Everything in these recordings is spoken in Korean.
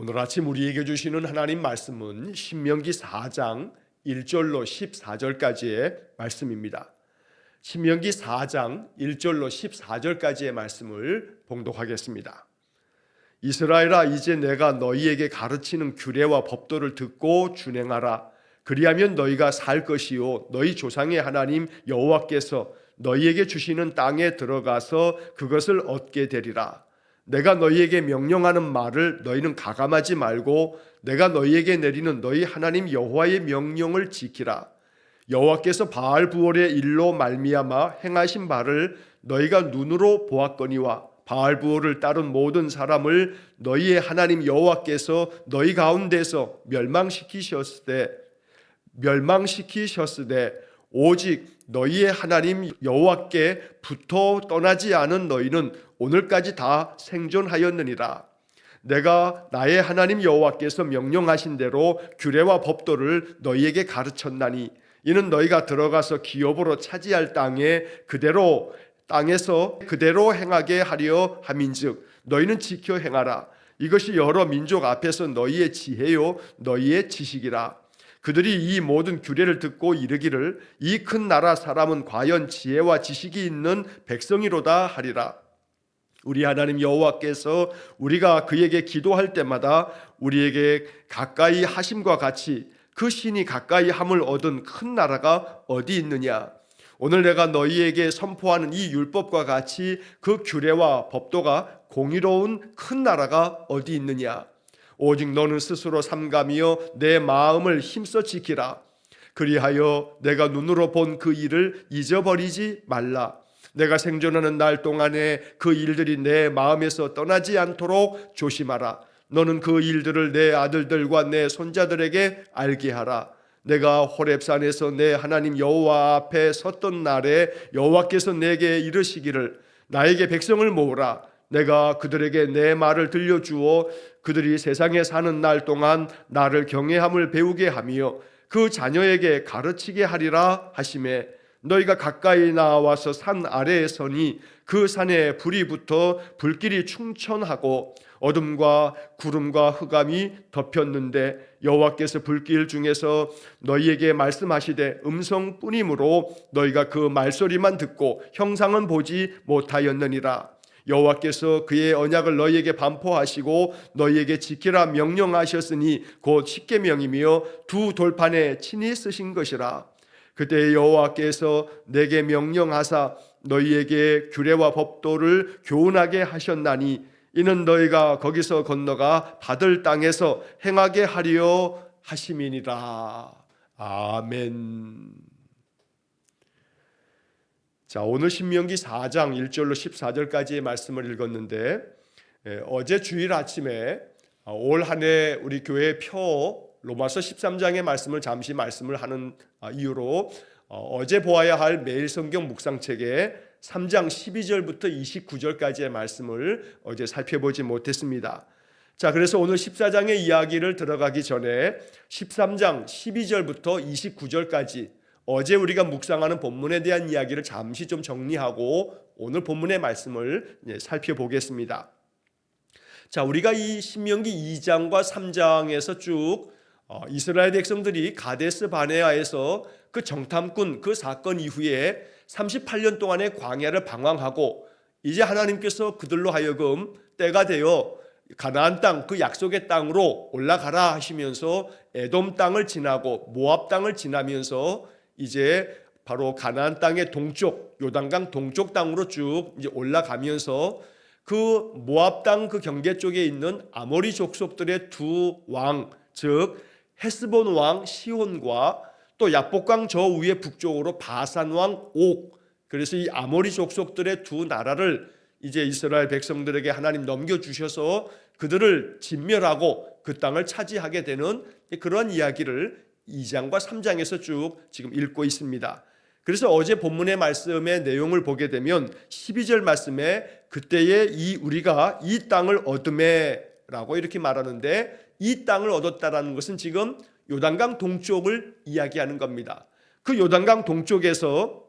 오늘 아침 우리에게 주시는 하나님 말씀은 신명기 4장 1절로 14절까지의 말씀입니다. 신명기 4장 1절로 14절까지의 말씀을 봉독하겠습니다. 이스라엘아, 이제 내가 너희에게 가르치는 규례와 법도를 듣고 준행하라. 그리하면 너희가 살 것이요 너희 조상의 하나님 여호와께서 너희에게 주시는 땅에 들어가서 그것을 얻게 되리라. 내가 너희에게 명령하는 말을 너희는 가감하지 말고 내가 너희에게 내리는 너희 하나님 여호와의 명령을 지키라. 여호와께서 바알 부올의 일로 말미암아 행하신 바를 너희가 눈으로 보았거니와 바알 부올을 따른 모든 사람을 너희의 하나님 여호와께서 너희 가운데서 멸망시키셨으되 오직 너희의 하나님 여호와께 붙어 떠나지 않은 너희는 오늘까지 다 생존하였느니라. 내가 나의 하나님 여호와께서 명령하신 대로 규례와 법도를 너희에게 가르쳤나니 이는 너희가 들어가서 기업으로 차지할 땅에서 그대로 행하게 하려 함인즉 너희는 지켜 행하라. 이것이 여러 민족 앞에서 너희의 지혜요 너희의 지식이라. 그들이 이 모든 규례를 듣고 이르기를 이 큰 나라 사람은 과연 지혜와 지식이 있는 백성이로다 하리라. 우리 하나님 여호와께서 우리가 그에게 기도할 때마다 우리에게 가까이 하심과 같이 그 신이 가까이 함을 얻은 큰 나라가 어디 있느냐. 오늘 내가 너희에게 선포하는 이 율법과 같이 그 규례와 법도가 공의로운 큰 나라가 어디 있느냐. 오직 너는 스스로 삼가며 내 마음을 힘써 지키라. 그리하여 내가 눈으로 본 그 일을 잊어버리지 말라. 내가 생존하는 날 동안에 그 일들이 내 마음에서 떠나지 않도록 조심하라. 너는 그 일들을 내 아들들과 내 손자들에게 알게 하라. 내가 호렙산에서 내 하나님 여호와 앞에 섰던 날에 여호와께서 내게 이르시기를 나에게 백성을 모으라. 내가 그들에게 내 말을 들려주어 그들이 세상에 사는 날 동안 나를 경외함을 배우게 하며 그 자녀에게 가르치게 하리라 하시매 너희가 가까이 나와서 산 아래에 서니 그 산에 불이 붙어 불길이 충천하고 어둠과 구름과 흑암이 덮였는데 여호와께서 불길 중에서 너희에게 말씀하시되 음성뿐이므로 너희가 그 말소리만 듣고 형상은 보지 못하였느니라. 여호와께서 그의 언약을 너희에게 반포하시고 너희에게 지키라 명령하셨으니 곧 십계명이며 두 돌판에 친히 쓰신 것이라. 그때 여호와께서 내게 명령하사 너희에게 규례와 법도를 교훈하게 하셨나니 이는 너희가 거기서 건너가 받을 땅에서 행하게 하려 하심이니라. 아멘. 자, 오늘 신명기 4장 1절로 14절까지의 말씀을 읽었는데 어제 주일 아침에 올 한 해 우리 교회 표 로마서 13장의 말씀을 잠시 말씀을 하는 이유로 어제 보아야 할 매일 성경 묵상책의 3장 12절부터 29절까지의 말씀을 어제 살펴보지 못했습니다. 자, 그래서 오늘 14장의 이야기를 들어가기 전에 13장 12절부터 29절까지 어제 우리가 묵상하는 본문에 대한 이야기를 잠시 좀 정리하고 오늘 본문의 말씀을 살펴보겠습니다. 자, 우리가 이 신명기 2장과 3장에서 쭉 이스라엘 백성들이 가데스 바네아에서 그 정탐꾼 그 사건 이후에 38년 동안의 광야를 방황하고 이제 하나님께서 그들로 하여금 때가 되어 가나안 땅 그 약속의 땅으로 올라가라 하시면서 에돔 땅을 지나고 모압 땅을 지나면서 이제 바로 가나안 땅의 동쪽 요단강 동쪽 땅으로 쭉 이제 올라가면서 그 모압 땅 그 경계 쪽에 있는 아모리 족속들의 두 왕, 즉 헤스본 왕 시혼과 또 야복강 저 위에 북쪽으로 바산 왕 옥, 그래서 이 아모리 족속들의 두 나라를 이제 이스라엘 백성들에게 하나님 넘겨주셔서 그들을 진멸하고 그 땅을 차지하게 되는 그런 이야기를 2장과 3장에서 쭉 지금 읽고 있습니다. 그래서 어제 본문의 말씀의 내용을 보게 되면 12절 말씀에 그때에 우리가 이 땅을 얻음에라고 이렇게 말하는데 이 땅을 얻었다라는 것은 지금 요단강 동쪽을 이야기하는 겁니다. 그 요단강 동쪽에서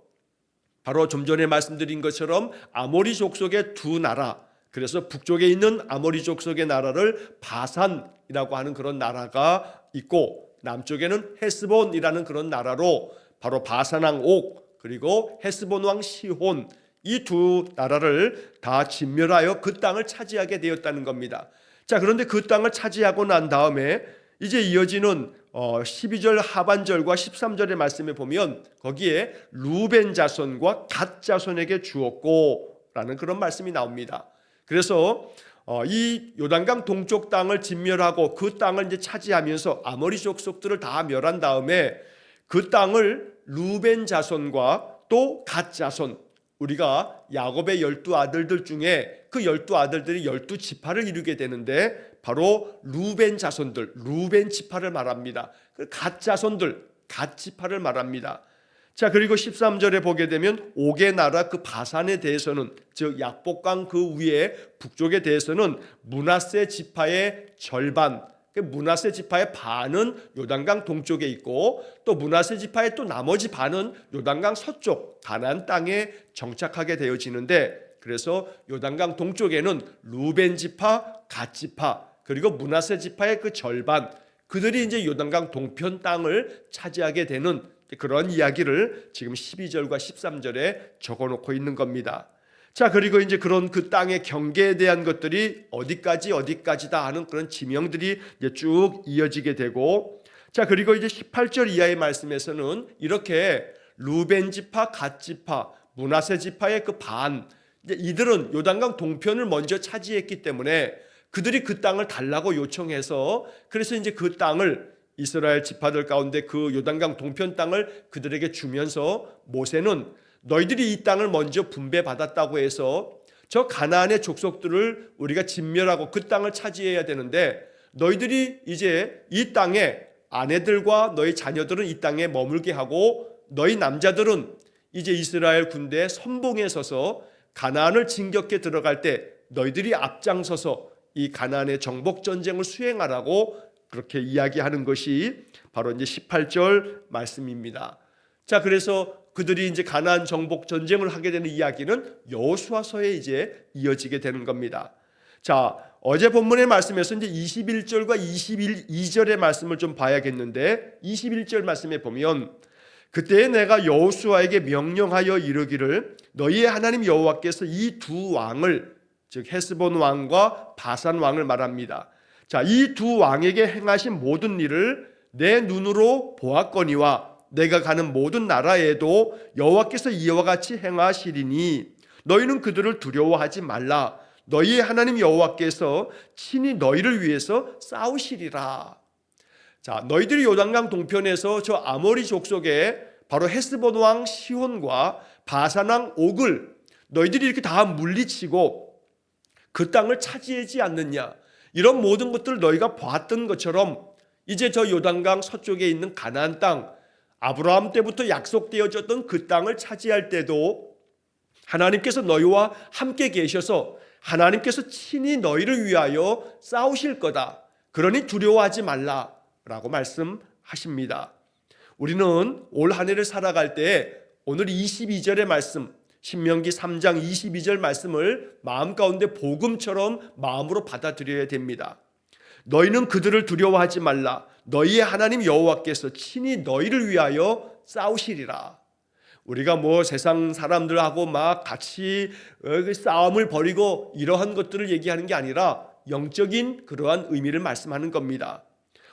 바로 좀 전에 말씀드린 것처럼 아모리 족속의 두 나라, 그래서 북쪽에 있는 아모리 족속의 나라를 바산이라고 하는 그런 나라가 있고, 남쪽에는 헤스본이라는 그런 나라로 바로 바산 왕 옥 그리고 헤스본 왕 시혼, 이 두 나라를 다 진멸하여 그 땅을 차지하게 되었다는 겁니다. 자, 그런데 그 땅을 차지하고 난 다음에 이제 이어지는 12절 하반절과 13절의 말씀에 보면 거기에 루벤 자손과 갓 자손에게 주었고 라는 그런 말씀이 나옵니다. 그래서 이 요단강 동쪽 땅을 진멸하고 그 땅을 이제 차지하면서 아모리 족속들을 다 멸한 다음에 그 땅을 루벤 자손과 또 갓 자손, 우리가 야곱의 12아들들 중에 그 12아들들이 12지파를 이루게 되는데 바로 루벤 자손들, 루벤 지파를 말합니다. 갓 자손들, 갓 지파를 말합니다. 자, 그리고 13절에 보게 되면 옥의 나라 그 바산에 대해서는, 즉 약복강 그 위에 북쪽에 대해서는 므낫세 지파의 절반, 므낫세 지파의 반은 요단강 동쪽에 있고 또 므낫세 지파의 또 나머지 반은 요단강 서쪽 가나안 땅에 정착하게 되어지는데, 그래서 요단강 동쪽에는 루벤 지파, 갓 지파 그리고 므낫세 지파의 그 절반, 그들이 이제 요단강 동편 땅을 차지하게 되는 그런 이야기를 지금 12절과 13절에 적어놓고 있는 겁니다. 자, 그리고 이제 그런 그 땅의 경계에 대한 것들이 어디까지다 하는 그런 지명들이 이제 쭉 이어지게 되고, 자, 그리고 이제 18절 이하의 말씀에서는 이렇게 루벤 지파, 갓 지파, 므낫세 지파의 그 반, 이들은 요단강 동편을 먼저 차지했기 때문에 그들이 그 땅을 달라고 요청해서, 그래서 이제 그 땅을 이스라엘 지파들 가운데 그 요단강 동편 땅을 그들에게 주면서 모세는 너희들이 이 땅을 먼저 분배받았다고 해서 저 가나안의 족속들을 우리가 진멸하고 그 땅을 차지해야 되는데, 너희들이 이제 이 땅에 아내들과 너희 자녀들은 이 땅에 머물게 하고 너희 남자들은 이제 이스라엘 군대에 선봉에 서서 가나안을 진격해 들어갈 때 너희들이 앞장서서 이 가나안의 정복 전쟁을 수행하라고 그렇게 이야기하는 것이 바로 이제 18절 말씀입니다. 자, 그래서 그들이 이제 가나안 정복 전쟁을 하게 되는 이야기는 여호수아서에 이제 이어지게 되는 겁니다. 자, 어제 본문의 말씀에서 이제 21절과 22절의 말씀을 좀 봐야겠는데, 21절 말씀에 보면 그때 내가 여호수아에게 명령하여 이르기를 너희의 하나님 여호와께서 이 두 왕을, 즉 헤스본 왕과 바산 왕을 말합니다. 자, 이 두 왕에게 행하신 모든 일을 내 눈으로 보았거니와 내가 가는 모든 나라에도 여호와께서 이와 같이 행하시리니 너희는 그들을 두려워하지 말라. 너희의 하나님 여호와께서 친히 너희를 위해서 싸우시리라. 자, 너희들이 요단강 동편에서 저 아모리 족속의 바로 헤스본 왕 시혼과 바산 왕 옥을 너희들이 이렇게 다 물리치고 그 땅을 차지하지 않느냐, 이런 모든 것들을 너희가 봤던 것처럼 이제 저 요단강 서쪽에 있는 가나안 땅, 아브라함 때부터 약속되어졌던 그 땅을 차지할 때도 하나님께서 너희와 함께 계셔서 하나님께서 친히 너희를 위하여 싸우실 거다. 그러니 두려워하지 말라라고 말씀하십니다. 우리는 올 한 해를 살아갈 때 오늘 22절의 말씀, 신명기 3장 22절 말씀을 마음 가운데 복음처럼 마음으로 받아들여야 됩니다. 너희는 그들을 두려워하지 말라. 너희의 하나님 여호와께서 친히 너희를 위하여 싸우시리라. 우리가 뭐 세상 사람들하고 막 같이 싸움을 벌이고 이러한 것들을 얘기하는 게 아니라 영적인 그러한 의미를 말씀하는 겁니다.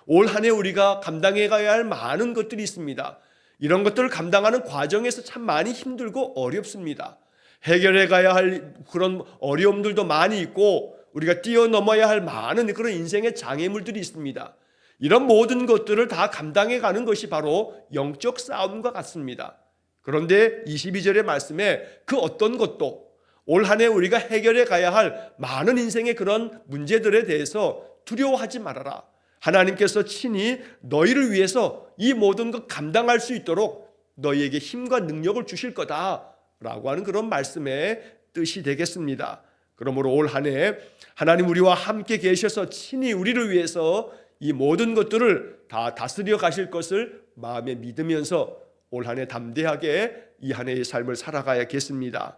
올 한 해 우리가 감당해 가야 할 많은 것들이 있습니다. 이런 것들을 감당하는 과정에서 참 많이 힘들고 어렵습니다. 해결해 가야 할 그런 어려움들도 많이 있고 우리가 뛰어넘어야 할 많은 그런 인생의 장애물들이 있습니다. 이런 모든 것들을 다 감당해 가는 것이 바로 영적 싸움과 같습니다. 그런데 22절의 말씀에 그 어떤 것도 올 한 해 우리가 해결해 가야 할 많은 인생의 그런 문제들에 대해서 두려워하지 말아라. 하나님께서 친히 너희를 위해서 이 모든 것 감당할 수 있도록 너희에게 힘과 능력을 주실 거다라고 하는 그런 말씀의 뜻이 되겠습니다. 그러므로 올 한 해 하나님 우리와 함께 계셔서 친히 우리를 위해서 이 모든 것들을 다 다스려 가실 것을 마음에 믿으면서 올 한 해 담대하게 이 한 해의 삶을 살아가야겠습니다.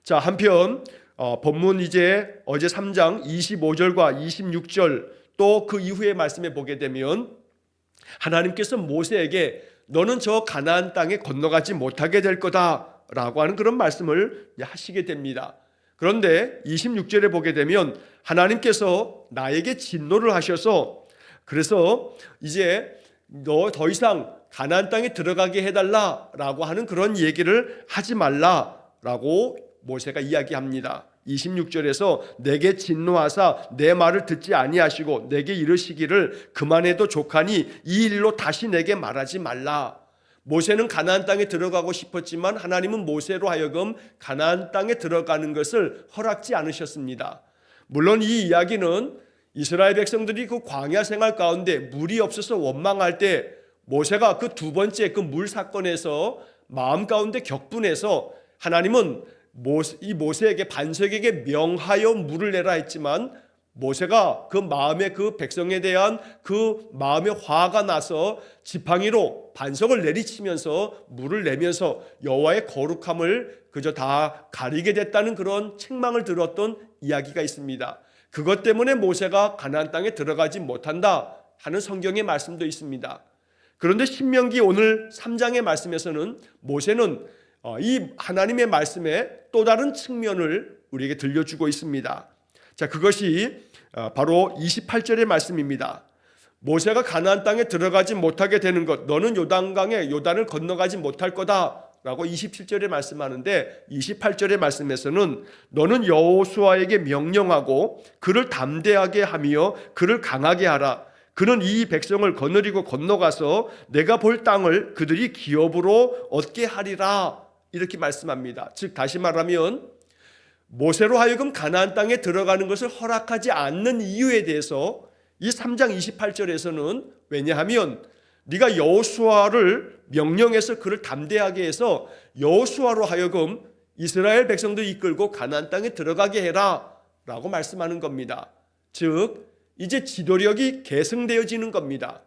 자, 한편 본문 이제 어제 3장 25절과 26절 또 그 이후의 말씀에 보게 되면 하나님께서 모세에게 너는 저 가나안 땅에 건너가지 못하게 될 거다라고 하는 그런 말씀을 하시게 됩니다. 그런데 26절에 보게 되면 하나님께서 나에게 진노를 하셔서 그래서 이제 너 더 이상 가나안 땅에 들어가게 해달라라고 하는 그런 얘기를 하지 말라라고 모세가 이야기합니다. 26절에서 내게 진노하사 내 말을 듣지 아니하시고 내게 이르시기를 그만해도 족하니 이 일로 다시 내게 말하지 말라. 모세는 가나안 땅에 들어가고 싶었지만 하나님은 모세로 하여금 가나안 땅에 들어가는 것을 허락지 않으셨습니다. 물론 이 이야기는 이스라엘 백성들이 그 광야 생활 가운데 물이 없어서 원망할 때 모세가 그 두 번째 그 물 사건에서 마음 가운데 격분해서 하나님은 이 모세에게 반석에게 명하여 물을 내라 했지만 모세가 그 마음에 그 백성에 대한 그 마음에 화가 나서 지팡이로 반석을 내리치면서 물을 내면서 여호와의 거룩함을 그저 다 가리게 됐다는 그런 책망을 들었던 이야기가 있습니다. 그것 때문에 모세가 가나안 땅에 들어가지 못한다 하는 성경의 말씀도 있습니다. 그런데 신명기 오늘 3장의 말씀에서는 모세는 이 하나님의 말씀에 또 다른 측면을 우리에게 들려주고 있습니다. 자, 그것이 바로 28절의 말씀입니다. 모세가 가나안 땅에 들어가지 못하게 되는 것, 너는 요단강에 요단을 건너가지 못할 거다 라고 27절에 말씀하는데 28절의 말씀에서는 너는 여호수아에게 명령하고 그를 담대하게 하며 그를 강하게 하라. 그는 이 백성을 거느리고 건너가서 내가 볼 땅을 그들이 기업으로 얻게 하리라. 이렇게 말씀합니다. 즉 다시 말하면 모세로 하여금 가나안 땅에 들어가는 것을 허락하지 않는 이유에 대해서 이 3장 28절에서는 왜냐하면 네가 여호수아를 명령해서 그를 담대하게 해서 여호수아로 하여금 이스라엘 백성들 이끌고 가나안 땅에 들어가게 해라 라고 말씀하는 겁니다. 즉 이제 지도력이 계승되어지는 겁니다.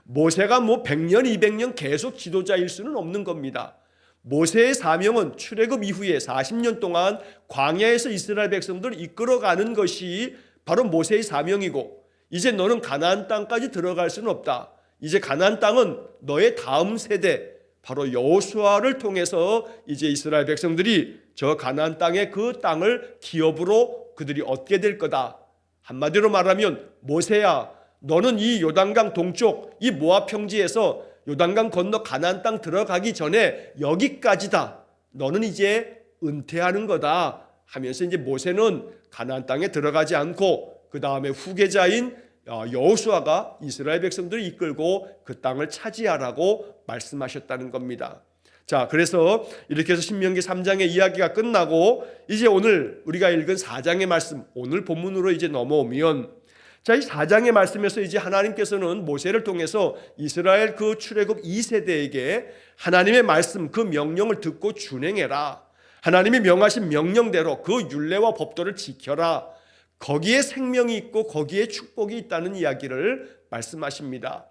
모세가 100년 200년 계속 지도자일 수는 없는 겁니다. 모세의 사명은 출애굽 이후에 40년 동안 광야에서 이스라엘 백성들을 이끌어가는 것이 바로 모세의 사명이고 이제 너는 가나안 땅까지 들어갈 수는 없다. 이제 가나안 땅은 너의 다음 세대 바로 여호수아를 통해서 이제 이스라엘 백성들이 저 가나안 땅의 그 땅을 기업으로 그들이 얻게 될 거다. 한마디로 말하면 모세야 너는 이 요단강 동쪽 이 모압 평지에서 요단강 건너 가나안 땅 들어가기 전에 여기까지다. 너는 이제 은퇴하는 거다 하면서 이제 모세는 가나안 땅에 들어가지 않고 그 다음에 후계자인 여호수아가 이스라엘 백성들을 이끌고 그 땅을 차지하라고 말씀하셨다는 겁니다. 자, 그래서 이렇게 해서 신명기 3장의 이야기가 끝나고 이제 오늘 우리가 읽은 4장의 말씀, 오늘 본문으로 이제 넘어오면 자, 이 4장의 말씀에서 이제 하나님께서는 모세를 통해서 이스라엘 그 출애굽 2세대에게 하나님의 말씀 그 명령을 듣고 준행해라. 하나님이 명하신 명령대로 그 율례와 법도를 지켜라. 거기에 생명이 있고 거기에 축복이 있다는 이야기를 말씀하십니다.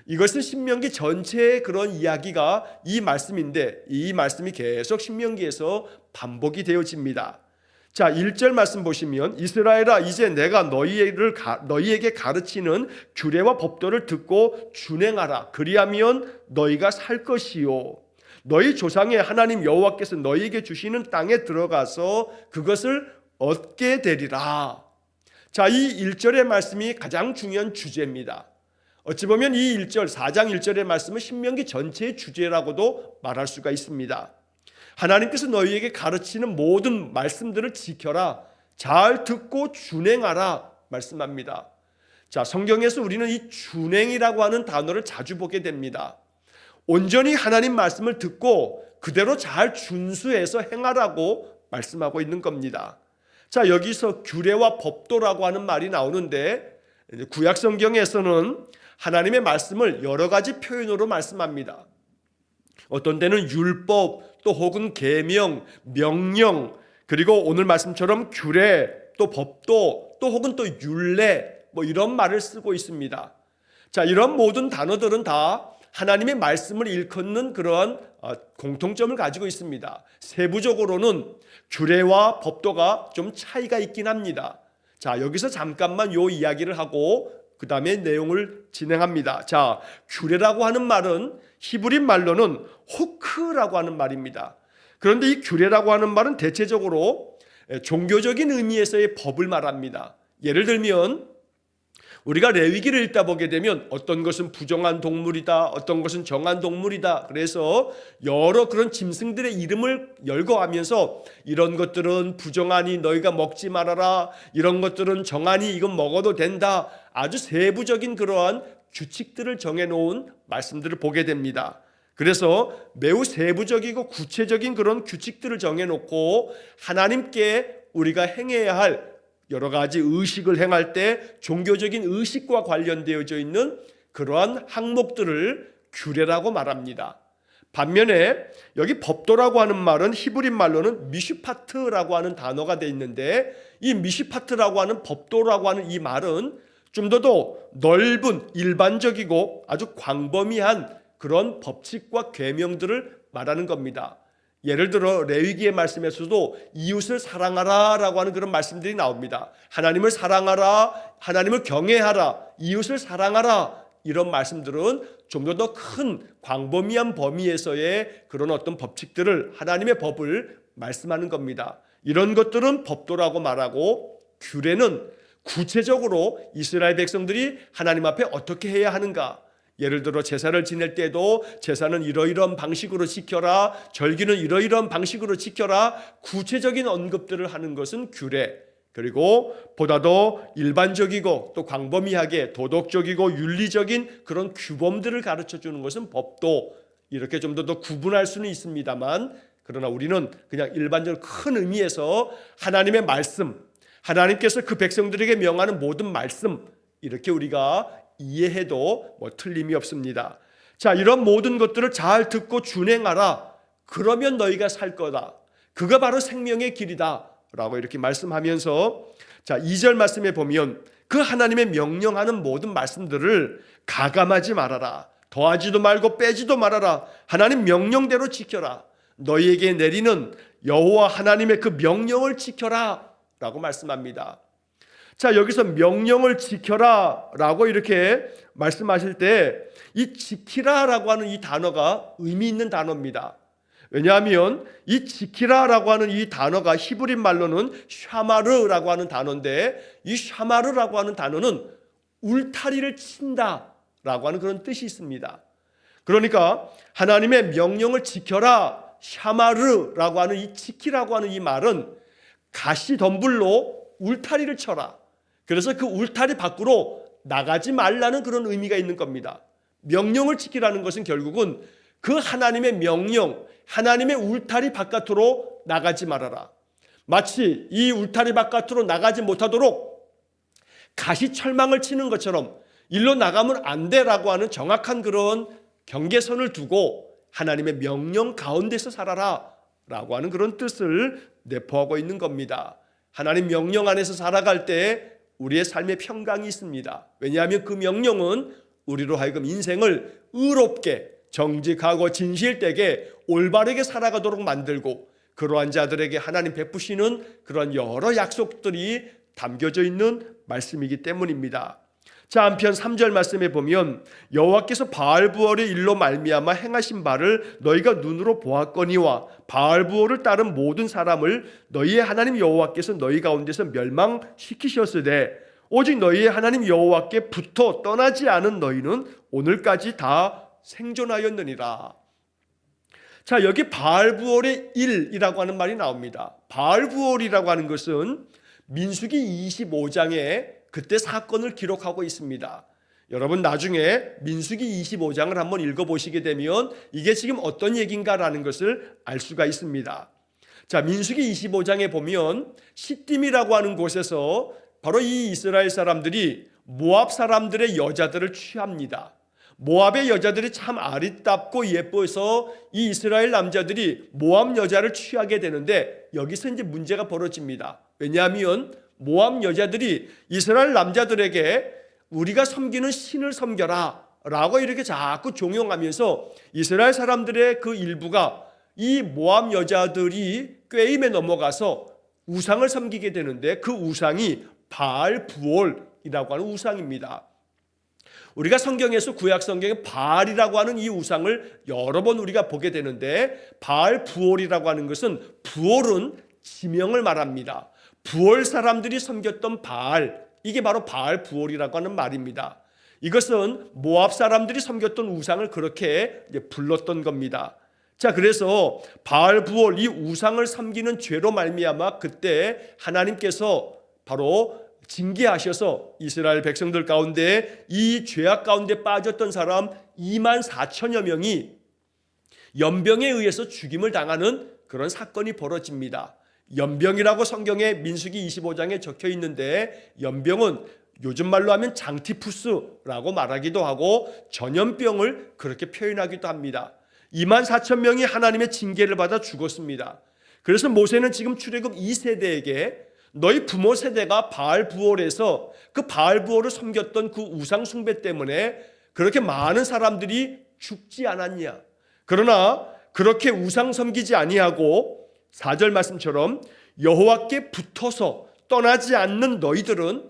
이것은 신명기 전체의 그런 이야기가 이 말씀인데 이 말씀이 계속 신명기에서 반복이 되어집니다. 자, 1절 말씀 보시면 이스라엘아 이제 내가 너희에게 가르치는 규례와 법도를 듣고 준행하라. 그리하면 너희가 살 것이요 너희 조상의 하나님 여호와께서 너희에게 주시는 땅에 들어가서 그것을 얻게 되리라. 자, 이 1절의 말씀이 가장 중요한 주제입니다. 어찌 보면 이 1절 4장 1절의 말씀은 신명기 전체의 주제라고도 말할 수가 있습니다. 하나님께서 너희에게 가르치는 모든 말씀들을 지켜라. 잘 듣고 준행하라 말씀합니다. 자, 성경에서 우리는 이 준행이라고 하는 단어를 자주 보게 됩니다. 온전히 하나님 말씀을 듣고 그대로 잘 준수해서 행하라고 말씀하고 있는 겁니다. 자, 여기서 규례와 법도라고 하는 말이 나오는데 구약 성경에서는 하나님의 말씀을 여러 가지 표현으로 말씀합니다. 어떤 때는 율법, 또 혹은 계명, 명령, 그리고 오늘 말씀처럼 규례, 또 법도, 또 혹은 또 율례, 이런 말을 쓰고 있습니다. 자, 이런 모든 단어들은 다 하나님의 말씀을 일컫는 그러한 공통점을 가지고 있습니다. 세부적으로는 규례와 법도가 좀 차이가 있긴 합니다. 자, 여기서 잠깐만 요 이야기를 하고 그 다음에 내용을 진행합니다. 자, 규례라고 하는 말은 히브리 말로는 호크라고 하는 말입니다. 그런데 이 규례라고 하는 말은 대체적으로 종교적인 의미에서의 법을 말합니다. 예를 들면 우리가 레위기를 읽다 보게 되면 어떤 것은 부정한 동물이다, 어떤 것은 정한 동물이다. 그래서 여러 그런 짐승들의 이름을 열거하면서 이런 것들은 부정하니 너희가 먹지 말아라, 이런 것들은 정하니 이건 먹어도 된다. 아주 세부적인 그러한 규칙들을 정해놓은 말씀들을 보게 됩니다. 그래서 매우 세부적이고 구체적인 그런 규칙들을 정해놓고 하나님께 우리가 행해야 할 여러 가지 의식을 행할 때 종교적인 의식과 관련되어져 있는 그러한 항목들을 규례라고 말합니다. 반면에 여기 법도라고 하는 말은 히브리 말로는 미슈파트라고 하는 단어가 되어 있는데, 이 미슈파트라고 하는 법도라고 하는 이 말은 좀 더 넓은 일반적이고 아주 광범위한 그런 법칙과 계명들을 말하는 겁니다. 예를 들어 레위기의 말씀에서도 이웃을 사랑하라 라고 하는 그런 말씀들이 나옵니다. 하나님을 사랑하라, 하나님을 경외하라, 이웃을 사랑하라, 이런 말씀들은 좀 더 큰 광범위한 범위에서의 그런 어떤 법칙들을, 하나님의 법을 말씀하는 겁니다. 이런 것들은 법도라고 말하고, 규례는 구체적으로 이스라엘 백성들이 하나님 앞에 어떻게 해야 하는가, 예를 들어 제사를 지낼 때도 제사는 이러이러한 방식으로 지켜라, 절기는 이러이러한 방식으로 지켜라, 구체적인 언급들을 하는 것은 규례. 그리고 보다 더 일반적이고 또 광범위하게 도덕적이고 윤리적인 그런 규범들을 가르쳐주는 것은 법도. 이렇게 좀 더 구분할 수는 있습니다만, 그러나 우리는 그냥 일반적으로 큰 의미에서 하나님의 말씀, 하나님께서 그 백성들에게 명하는 모든 말씀, 이렇게 우리가 이해해도 틀림이 없습니다. 자, 이런 모든 것들을 잘 듣고 준행하라. 그러면 너희가 살 거다. 그가 바로 생명의 길이다 라고 이렇게 말씀하면서, 자, 2절 말씀에 보면 그 하나님의 명령하는 모든 말씀들을 가감하지 말아라. 더하지도 말고 빼지도 말아라. 하나님 명령대로 지켜라. 너희에게 내리는 여호와 하나님의 그 명령을 지켜라 라고 말씀합니다. 자, 여기서 명령을 지켜라 라고 이렇게 말씀하실 때 이 지키라 라고 하는 이 단어가 의미 있는 단어입니다. 왜냐하면 이 지키라 라고 하는 이 단어가 히브리 말로는 샤마르라고 하는 단어인데, 이 샤마르라고 하는 단어는 울타리를 친다 라고 하는 그런 뜻이 있습니다. 그러니까 하나님의 명령을 지켜라, 샤마르라고 하는 이 지키라고 하는 이 말은 가시덤불로 울타리를 쳐라. 그래서 그 울타리 밖으로 나가지 말라는 그런 의미가 있는 겁니다. 명령을 지키라는 것은 결국은 그 하나님의 명령, 하나님의 울타리 바깥으로 나가지 말아라. 마치 이 울타리 바깥으로 나가지 못하도록 가시철망을 치는 것처럼 일로 나가면 안 돼라고 하는 정확한 그런 경계선을 두고 하나님의 명령 가운데서 살아라 라고 하는 그런 뜻을 내포하고 있는 겁니다. 하나님 명령 안에서 살아갈 때 우리의 삶에 평강이 있습니다. 왜냐하면 그 명령은 우리로 하여금 인생을 의롭게, 정직하고 진실되게 올바르게 살아가도록 만들고, 그러한 자들에게 하나님 베푸시는 그런 여러 약속들이 담겨져 있는 말씀이기 때문입니다. 자, 한편 3절 말씀에 보면 여호와께서 바알부올의 일로 말미암아 행하신 바를 너희가 눈으로 보았거니와 바알부올을 따른 모든 사람을 너희의 하나님 여호와께서 너희 가운데서 멸망시키셨으되 오직 너희의 하나님 여호와께 붙어 떠나지 않은 너희는 오늘까지 다 생존하였느니라. 자, 여기 바알부올의 일이라고 하는 말이 나옵니다. 바알부올이라고 하는 것은 민수기 25장에 그때 사건을 기록하고 있습니다. 여러분 나중에 민수기 25장을 한번 읽어보시게 되면 이게 지금 어떤 얘기인가라는 것을 알 수가 있습니다. 자, 민수기 25장에 보면 시딤이라고 하는 곳에서 바로 이 이스라엘 사람들이 모압 사람들의 여자들을 취합니다. 모압의 여자들이 참 아리답고 예뻐서 이 이스라엘 남자들이 모압 여자를 취하게 되는데, 여기서 이제 문제가 벌어집니다. 왜냐하면 모압 여자들이 이스라엘 남자들에게 우리가 섬기는 신을 섬겨라 라고 이렇게 자꾸 종용하면서 이스라엘 사람들의 그 일부가 이 모압 여자들이 꾀임에 넘어가서 우상을 섬기게 되는데 그 우상이 바알 부올이라고 하는 우상입니다. 우리가 성경에서 구약 성경에 바알이라고 하는 이 우상을 여러 번 우리가 보게 되는데 바알 부올이라고 하는 것은 부올은 지명을 말합니다. 부올 사람들이 섬겼던 바알, 이게 바로 바알 부올이라고 하는 말입니다. 이것은 모압 사람들이 섬겼던 우상을 그렇게 불렀던 겁니다. 자, 그래서 바알 부올 이 우상을 섬기는 죄로 말미암아 그때 하나님께서 바로 징계하셔서 이스라엘 백성들 가운데 이 죄악 가운데 빠졌던 사람 2만 4천여 명이 연병에 의해서 죽임을 당하는 그런 사건이 벌어집니다. 연병이라고 성경에 민수기 25장에 적혀 있는데 연병은 요즘 말로 하면 장티푸스라고 말하기도 하고 전염병을 그렇게 표현하기도 합니다. 2만 4천 명이 하나님의 징계를 받아 죽었습니다. 그래서 모세는 지금 출애굽 2세대에게 너희 부모 세대가 바알 부올에서 그 바알 부올을 섬겼던 그 우상 숭배 때문에 그렇게 많은 사람들이 죽지 않았냐. 그러나 그렇게 우상 섬기지 아니하고 4절 말씀처럼 여호와께 붙어서 떠나지 않는 너희들은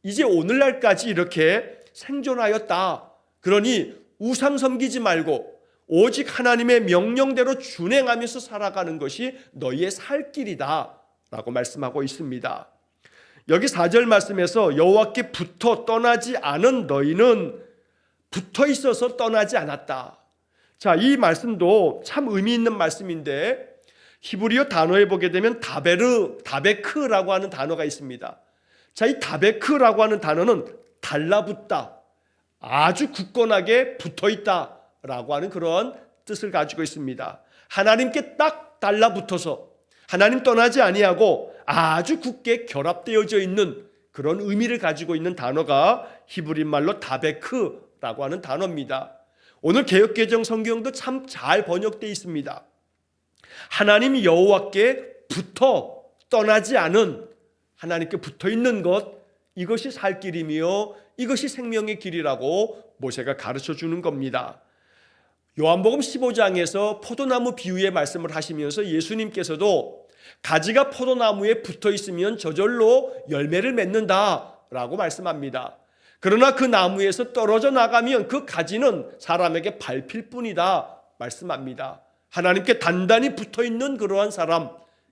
이제 오늘날까지 이렇게 생존하였다. 그러니 우상 섬기지 말고 오직 하나님의 명령대로 준행하면서 살아가는 것이 너희의 살 길이다 라고 말씀하고 있습니다. 여기 4절 말씀에서 여호와께 붙어 떠나지 않은 너희는 붙어 있어서 떠나지 않았다. 자, 이 말씀도 참 의미 있는 말씀인데 히브리어 단어에 보게 되면 다베크라고 하는 단어가 있습니다. 자, 이 다베크라고 하는 단어는 달라붙다, 아주 굳건하게 붙어있다 라고 하는 그런 뜻을 가지고 있습니다. 하나님께 딱 달라붙어서 하나님 떠나지 아니하고 아주 굳게 결합되어져 있는 그런 의미를 가지고 있는 단어가 히브리 말로 다베크라고 하는 단어입니다. 오늘 개역개정 성경도 참 잘 번역되어 있습니다. 하나님 여호와께 붙어 떠나지 않은, 하나님께 붙어 있는 것, 이것이 살 길이며 이것이 생명의 길이라고 모세가 가르쳐 주는 겁니다. 요한복음 15장에서 포도나무 비유의 말씀을 하시면서 예수님께서도 가지가 포도나무에 붙어 있으면 저절로 열매를 맺는다라고 말씀합니다. 그러나 그 나무에서 떨어져 나가면 그 가지는 사람에게 밟힐 뿐이다 말씀합니다. 하나님께 단단히 붙어 있는 그러한 사람,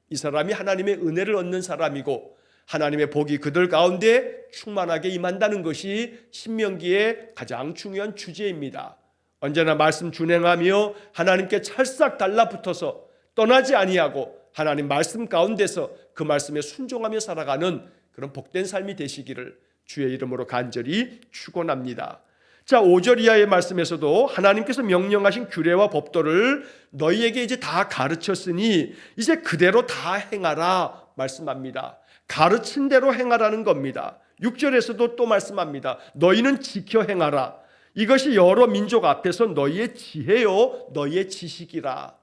이 사람이 하나님의 은혜를 얻는 사람이고 하나님의 복이 그들 가운데 충만하게 임한다는 것이 신명기의 가장 중요한 주제입니다. 언제나 말씀 준행하며 하나님께 찰싹 달라붙어서 떠나지 아니하고 하나님 말씀 가운데서 그 말씀에 순종하며 살아가는 그런 복된 삶이 되시기를 주의 이름으로 간절히 축원합니다. 자, 5절 이하의 말씀에서도 하나님께서 명령하신 규례와 법도를 너희에게 이제 다 가르쳤으니 이제 그대로 다 행하라 말씀합니다. 가르친 대로 행하라는 겁니다. 6절에서도 또 말씀합니다. 너희는 지켜 행하라. 이것이 여러 민족 앞에서 너희의 지혜요 너희의 지식이라.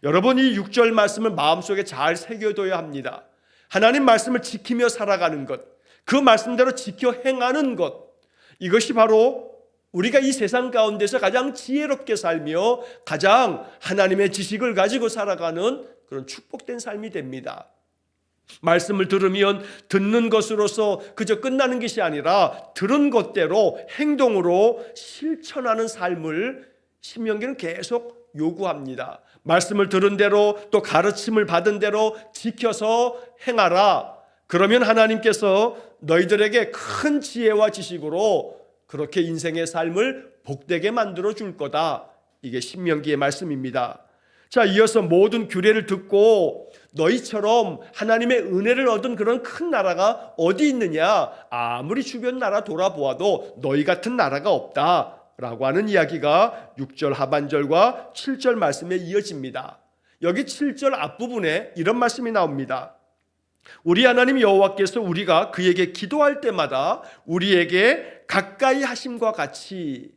여러분, 이 6절 말씀을 마음속에 잘 새겨둬야 합니다. 하나님 말씀을 지키며 살아가는 것, 그 말씀대로 지켜 행하는 것, 이것이 바로 우리가 이 세상 가운데서 가장 지혜롭게 살며 가장 하나님의 지식을 가지고 살아가는 그런 축복된 삶이 됩니다. 말씀을 들으면 듣는 것으로서 그저 끝나는 것이 아니라 들은 것대로 행동으로 실천하는 삶을 신명기는 계속 요구합니다. 말씀을 들은 대로 또 가르침을 받은 대로 지켜서 행하라. 그러면 하나님께서 너희들에게 큰 지혜와 지식으로 그렇게 인생의 삶을 복되게 만들어 줄 거다. 이게 신명기의 말씀입니다. 자, 이어서 모든 규례를 듣고 너희처럼 하나님의 은혜를 얻은 그런 큰 나라가 어디 있느냐? 아무리 주변 나라 돌아보아도 너희 같은 나라가 없다 라고 하는 이야기가 6절 하반절과 7절 말씀에 이어집니다. 여기 7절 앞부분에 이런 말씀이 나옵니다. 우리 하나님 여호와께서 우리가 그에게 기도할 때마다 우리에게 가까이 하심과 같이,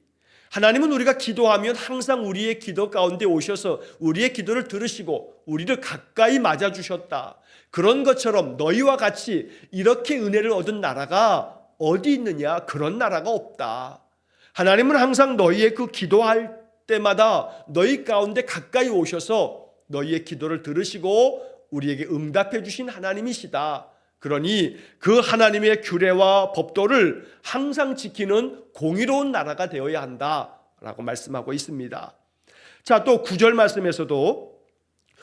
하나님은 우리가 기도하면 항상 우리의 기도 가운데 오셔서 우리의 기도를 들으시고 우리를 가까이 맞아주셨다. 그런 것처럼 너희와 같이 이렇게 은혜를 얻은 나라가 어디 있느냐? 그런 나라가 없다. 하나님은 항상 너희의 그 기도할 때마다 너희 가운데 가까이 오셔서 너희의 기도를 들으시고 우리에게 응답해 주신 하나님이시다. 그러니 그 하나님의 규례와 법도를 항상 지키는 공의로운 나라가 되어야 한다라고 말씀하고 있습니다. 자, 또 9절 말씀에서도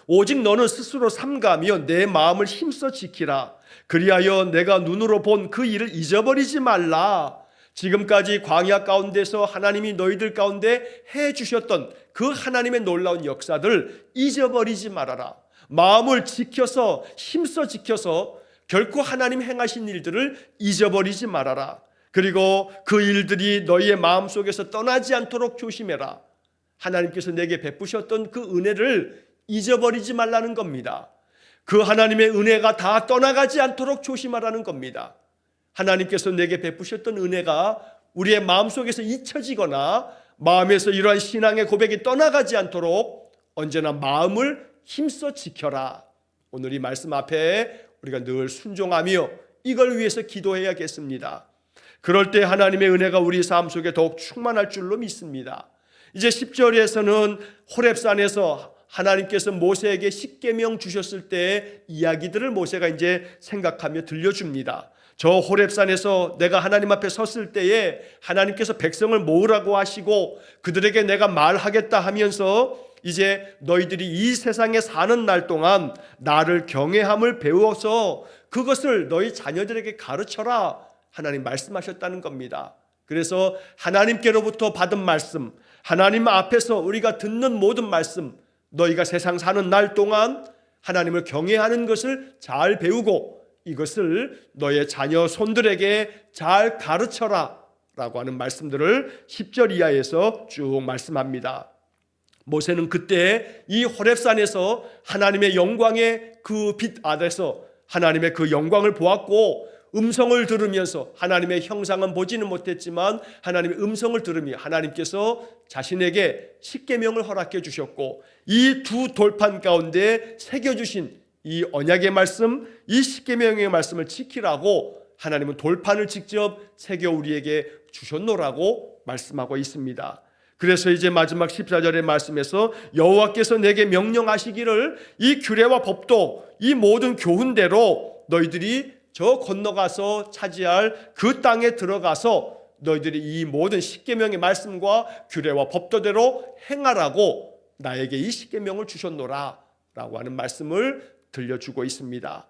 오직 너는 스스로 삼가며 내 마음을 힘써 지키라. 그리하여 내가 눈으로 본 그 일을 잊어버리지 말라. 지금까지 광야 가운데서 하나님이 너희들 가운데 해주셨던 그 하나님의 놀라운 역사들 잊어버리지 말아라. 마음을 지켜서 힘써 지켜서 결코 하나님 행하신 일들을 잊어버리지 말아라. 그리고 그 일들이 너희의 마음속에서 떠나지 않도록 조심해라. 하나님께서 내게 베푸셨던 그 은혜를 잊어버리지 말라는 겁니다. 그 하나님의 은혜가 다 떠나가지 않도록 조심하라는 겁니다. 하나님께서 내게 베푸셨던 은혜가 우리의 마음속에서 잊혀지거나 마음에서 이러한 신앙의 고백이 떠나가지 않도록 언제나 마음을 힘써 지켜라. 오늘 이 말씀 앞에 우리가 늘 순종하며 이걸 위해서 기도해야겠습니다. 그럴 때 하나님의 은혜가 우리 삶 속에 더욱 충만할 줄로 믿습니다. 이제 10절에서는 호렙산에서 하나님께서 모세에게 십계명 주셨을 때의 이야기들을 모세가 이제 생각하며 들려줍니다. 저 호렙산에서 내가 하나님 앞에 섰을 때에 하나님께서 백성을 모으라고 하시고 그들에게 내가 말하겠다 하면서 이제 너희들이 이 세상에 사는 날 동안 나를 경외함을 배워서 그것을 너희 자녀들에게 가르쳐라. 하나님 말씀하셨다는 겁니다. 그래서 하나님께로부터 받은 말씀, 하나님 앞에서 우리가 듣는 모든 말씀, 너희가 세상 사는 날 동안 하나님을 경외하는 것을 잘 배우고 이것을 너의 자녀 손들에게 잘 가르쳐라 라고 하는 말씀들을 10절 이하에서 쭉 말씀합니다. 모세는 그때 이 호렙산에서 하나님의 영광의 그 빛 아래서 하나님의 그 영광을 보았고 음성을 들으면서 하나님의 형상은 보지는 못했지만 하나님의 음성을 들으며 하나님께서 자신에게 십계명을 허락해 주셨고 이 두 돌판 가운데 새겨주신 이 언약의 말씀, 이 십계명의 말씀을 지키라고 하나님은 돌판을 직접 새겨 우리에게 주셨노라고 말씀하고 있습니다. 그래서 이제 마지막 14절의 말씀에서 여호와께서 내게 명령하시기를 이 규례와 법도 이 모든 교훈대로 너희들이 저 건너가서 차지할 그 땅에 들어가서 너희들이 이 모든 십계명의 말씀과 규례와 법도대로 행하라고 나에게 이 십계명을 주셨노라 라고 하는 말씀을 들려주고 있습니다.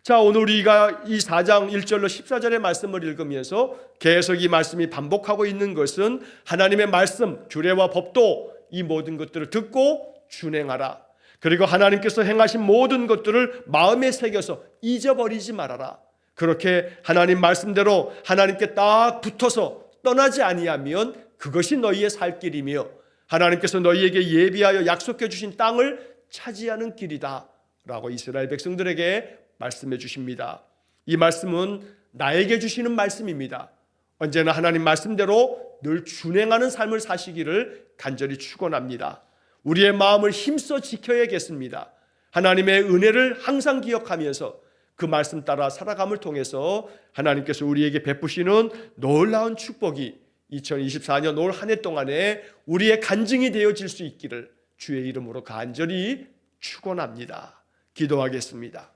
자, 오늘 우리가 이 4장 1절로 14절의 말씀을 읽으면서 계속 이 말씀이 반복하고 있는 것은 하나님의 말씀, 규례와 법도 이 모든 것들을 듣고 준행하라. 그리고 하나님께서 행하신 모든 것들을 마음에 새겨서 잊어버리지 말아라. 그렇게 하나님 말씀대로 하나님께 딱 붙어서 떠나지 아니하면 그것이 너희의 살 길이며 하나님께서 너희에게 예비하여 약속해 주신 땅을 차지하는 길이다 라고 이스라엘 백성들에게 말씀해 주십니다. 이 말씀은 나에게 주시는 말씀입니다. 언제나 하나님 말씀대로 늘 준행하는 삶을 사시기를 간절히 축원합니다. 우리의 마음을 힘써 지켜야겠습니다. 하나님의 은혜를 항상 기억하면서 그 말씀 따라 살아감을 통해서 하나님께서 우리에게 베푸시는 놀라운 축복이 2024년 올 한 해 동안에 우리의 간증이 되어질 수 있기를 주의 이름으로 간절히 축원합니다. 기도하겠습니다.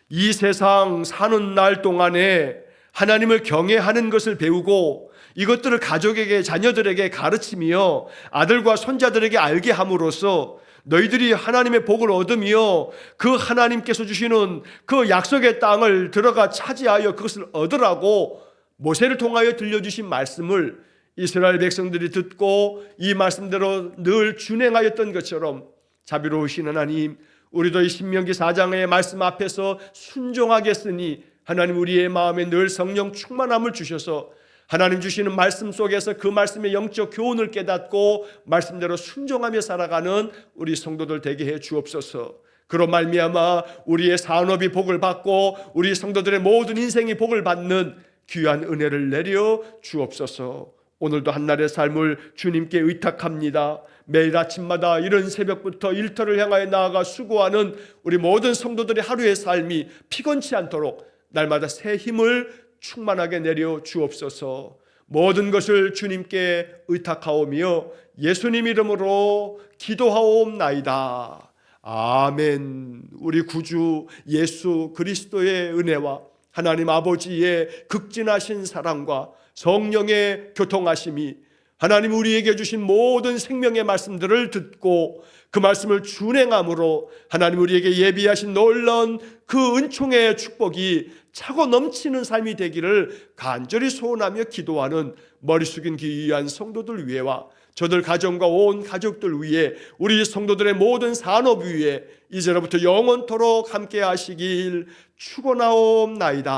이 세상 사는 날 동안에 하나님을 경외하는 것을 배우고 이것들을 가족에게 자녀들에게 가르치며 아들과 손자들에게 알게 함으로써 너희들이 하나님의 복을 얻으며 그 하나님께서 주시는 그 약속의 땅을 들어가 차지하여 그것을 얻으라고 모세를 통하여 들려주신 말씀을 이스라엘 백성들이 듣고 이 말씀대로 늘 준행하였던 것처럼 자비로우신 하나님, 우리도 이 신명기 4장의 말씀 앞에서 순종하겠으니 하나님 우리의 마음에 늘 성령 충만함을 주셔서 하나님 주시는 말씀 속에서 그 말씀의 영적 교훈을 깨닫고 말씀대로 순종하며 살아가는 우리 성도들 되게 해 주옵소서. 그로 말미암아 우리의 산업이 복을 받고 우리 성도들의 모든 인생이 복을 받는 귀한 은혜를 내려 주옵소서. 오늘도 한날의 삶을 주님께 의탁합니다. 매일 아침마다 이른 새벽부터 일터를 향하여 나아가 수고하는 우리 모든 성도들의 하루의 삶이 피곤치 않도록 날마다 새 힘을 충만하게 내려 주옵소서. 모든 것을 주님께 의탁하오며 예수님 이름으로 기도하옵나이다. 아멘. 우리 구주 예수 그리스도의 은혜와 하나님 아버지의 극진하신 사랑과 성령의 교통하심이 하나님 우리에게 주신 모든 생명의 말씀들을 듣고 그 말씀을 준행함으로 하나님 우리에게 예비하신 놀라운 그 은총의 축복이 차고 넘치는 삶이 되기를 간절히 소원하며 기도하는 머리 숙인 귀한 성도들 위에와 저들 가정과 온 가족들 위에 우리 성도들의 모든 산업 위에 이제로부터 영원토록 함께 하시길 축원하옵나이다.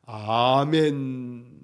아멘.